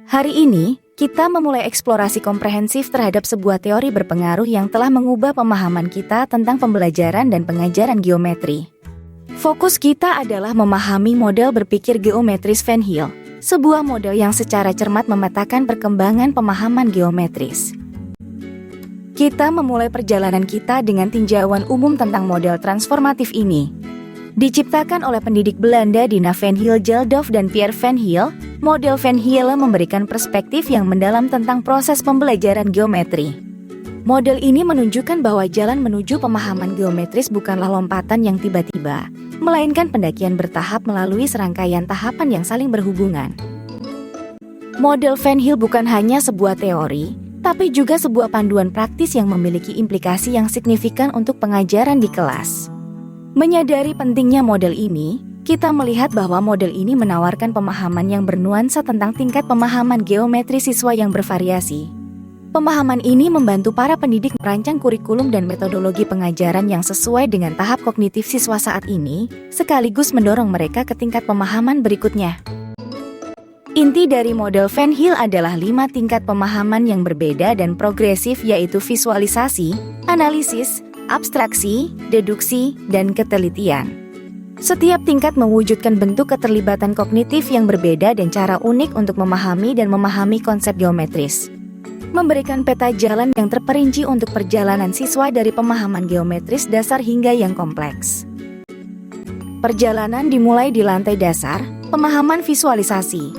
Hari ini, kita memulai eksplorasi komprehensif terhadap sebuah teori berpengaruh yang telah mengubah pemahaman kita tentang pembelajaran dan pengajaran geometri. Fokus kita adalah memahami model berpikir geometris Van Hill, sebuah model yang secara cermat memetakan perkembangan pemahaman geometris. Kita memulai perjalanan kita dengan tinjauan umum tentang model transformatif ini. Diciptakan oleh pendidik Belanda Dina Van Heel-Geldof dan Pierre Van Heel, model Van Heel memberikan perspektif yang mendalam tentang proses pembelajaran geometri. Model ini menunjukkan bahwa jalan menuju pemahaman geometris bukanlah lompatan yang tiba-tiba, melainkan pendakian bertahap melalui serangkaian tahapan yang saling berhubungan. Model Van Heel bukan hanya sebuah teori, tapi juga sebuah panduan praktis yang memiliki implikasi yang signifikan untuk pengajaran di kelas. Menyadari pentingnya model ini, kita melihat bahwa model ini menawarkan pemahaman yang bernuansa tentang tingkat pemahaman geometri siswa yang bervariasi. Pemahaman ini membantu para pendidik merancang kurikulum dan metodologi pengajaran yang sesuai dengan tahap kognitif siswa saat ini, sekaligus mendorong mereka ke tingkat pemahaman berikutnya. Inti dari model Van Heel adalah 5 tingkat pemahaman yang berbeda dan progresif, yaitu visualisasi, analisis, abstraksi, deduksi, dan ketelitian. Setiap tingkat mewujudkan bentuk keterlibatan kognitif yang berbeda dan cara unik untuk memahami dan memahami konsep geometris. Memberikan peta jalan yang terperinci untuk perjalanan siswa dari pemahaman geometris dasar hingga yang kompleks. Perjalanan dimulai di lantai dasar, pemahaman visualisasi.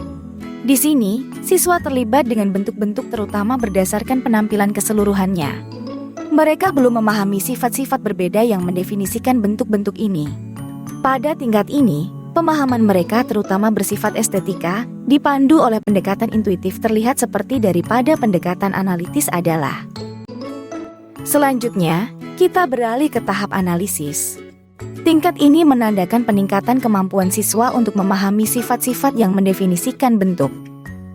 Di sini, siswa terlibat dengan bentuk-bentuk terutama berdasarkan penampilan keseluruhannya. Mereka belum memahami sifat-sifat berbeda yang mendefinisikan bentuk-bentuk ini. Pada tingkat ini, pemahaman mereka terutama bersifat estetika, dipandu oleh pendekatan intuitif terlihat seperti daripada pendekatan analitis adalah. Selanjutnya, kita beralih ke tahap analisis. Tingkat ini menandakan peningkatan kemampuan siswa untuk memahami sifat-sifat yang mendefinisikan bentuk.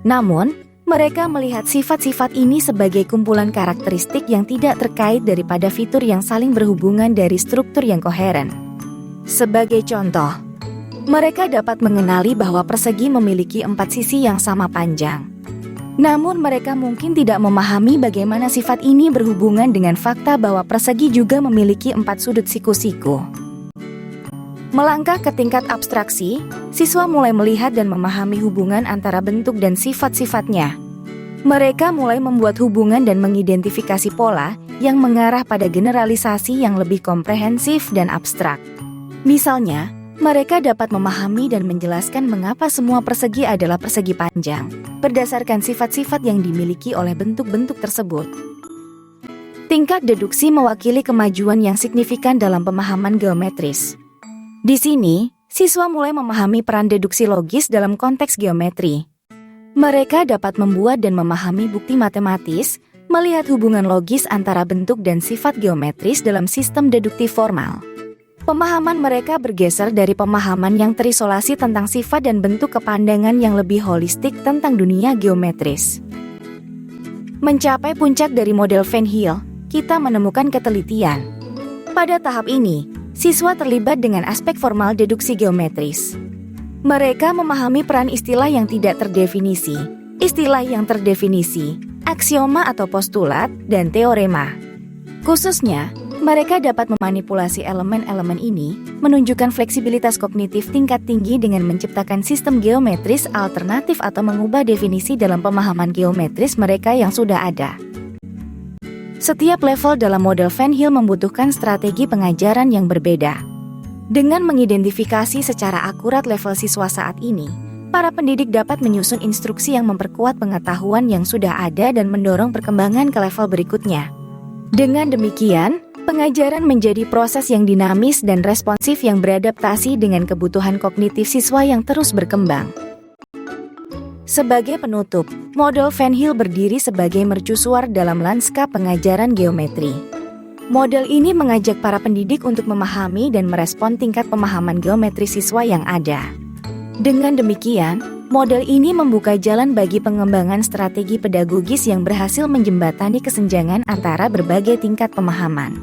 Namun, mereka melihat sifat-sifat ini sebagai kumpulan karakteristik yang tidak terkait daripada fitur yang saling berhubungan dari struktur yang koheren. Sebagai contoh, mereka dapat mengenali bahwa persegi memiliki 4 sisi yang sama panjang. Namun mereka mungkin tidak memahami bagaimana sifat ini berhubungan dengan fakta bahwa persegi juga memiliki 4 sudut siku-siku. Melangkah ke tingkat abstraksi, siswa mulai melihat dan memahami hubungan antara bentuk dan sifat-sifatnya. Mereka mulai membuat hubungan dan mengidentifikasi pola yang mengarah pada generalisasi yang lebih komprehensif dan abstrak. Misalnya, mereka dapat memahami dan menjelaskan mengapa semua persegi adalah persegi panjang, berdasarkan sifat-sifat yang dimiliki oleh bentuk-bentuk tersebut. Tingkat deduksi mewakili kemajuan yang signifikan dalam pemahaman geometris. Di sini, siswa mulai memahami peran deduksi logis dalam konteks geometri. Mereka dapat membuat dan memahami bukti matematis, melihat hubungan logis antara bentuk dan sifat geometris dalam sistem deduktif formal. Pemahaman mereka bergeser dari pemahaman yang terisolasi tentang sifat dan bentuk ke pandangan yang lebih holistik tentang dunia geometris. Mencapai puncak dari model Van Heel, kita menemukan ketelitian. Pada tahap ini, siswa terlibat dengan aspek formal deduksi geometris. Mereka memahami peran istilah yang tidak terdefinisi, istilah yang terdefinisi, aksioma atau postulat, dan teorema. Khususnya, mereka dapat memanipulasi elemen-elemen ini, menunjukkan fleksibilitas kognitif tingkat tinggi dengan menciptakan sistem geometris alternatif atau mengubah definisi dalam pemahaman geometris mereka yang sudah ada. Setiap level dalam model Van Heel membutuhkan strategi pengajaran yang berbeda. Dengan mengidentifikasi secara akurat level siswa saat ini, para pendidik dapat menyusun instruksi yang memperkuat pengetahuan yang sudah ada dan mendorong perkembangan ke level berikutnya. Dengan demikian, pengajaran menjadi proses yang dinamis dan responsif yang beradaptasi dengan kebutuhan kognitif siswa yang terus berkembang. Sebagai penutup, model Van Heel berdiri sebagai mercusuar dalam lanskap pengajaran geometri. Model ini mengajak para pendidik untuk memahami dan merespon tingkat pemahaman geometri siswa yang ada. Dengan demikian, model ini membuka jalan bagi pengembangan strategi pedagogis yang berhasil menjembatani kesenjangan antara berbagai tingkat pemahaman.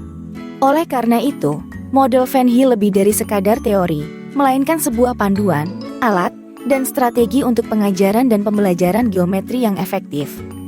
Oleh karena itu, model Van Heel lebih dari sekadar teori, melainkan sebuah panduan, alat, dan strategi untuk pengajaran dan pembelajaran geometri yang efektif.